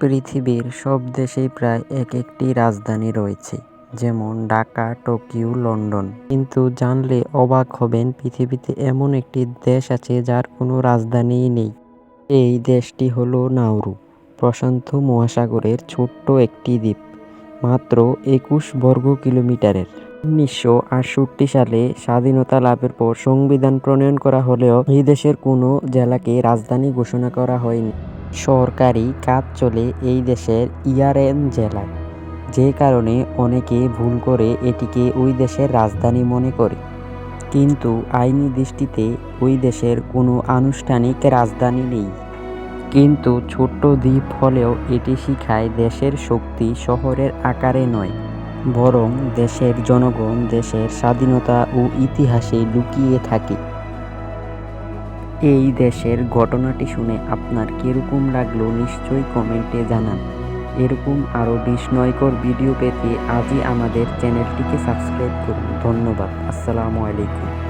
পৃথিবীর সব দেশেই প্রায় এক একটি রাজধানী রয়েছে, যেমন ঢাকা, টোকিও, লন্ডন। কিন্তু জানলে অবাক হবেন, পৃথিবীতে এমন একটি দেশ আছে যার কোনো রাজধানীই নেই। এই দেশটি হলো নাউরু। প্রশান্ত মহাসাগরের ছোট্ট একটি দ্বীপ, মাত্র 21 বর্গ কিলোমিটারের। 1968 সালে স্বাধীনতা লাভের পর সংবিধান প্রণয়ন করা হলেও এই দেশের কোনো জেলাকে রাজধানী ঘোষণা করা হয়নি। সরকারি কাজ চলে এই দেশের ইয়ারেন জেলায়, যে কারণে অনেকে ভুল করে এটিকে ওই দেশের রাজধানী মনে করে। কিন্তু আইনি দৃষ্টিতে ওই দেশের কোনো আনুষ্ঠানিক রাজধানী নেই। কিন্তু ছোট্ট দ্বীপ হলেও এটি শিখায় দেশের শক্তি শহরের আকারে নয়, বরং দেশের জনগণ, দেশের স্বাধীনতা ও ইতিহাসে লুকিয়ে থাকে। এই দেশের ঘটনাটি শুনে আপনার কিরকম লাগলো নিশ্চয়ই কমেন্টে জানান। এরকম আরও বিস্ময়কর ভিডিও পেতে আজই আমাদের চ্যানেলটিকে সাবস্ক্রাইব করুন। ধন্যবাদ। আসসালামু আলাইকুম।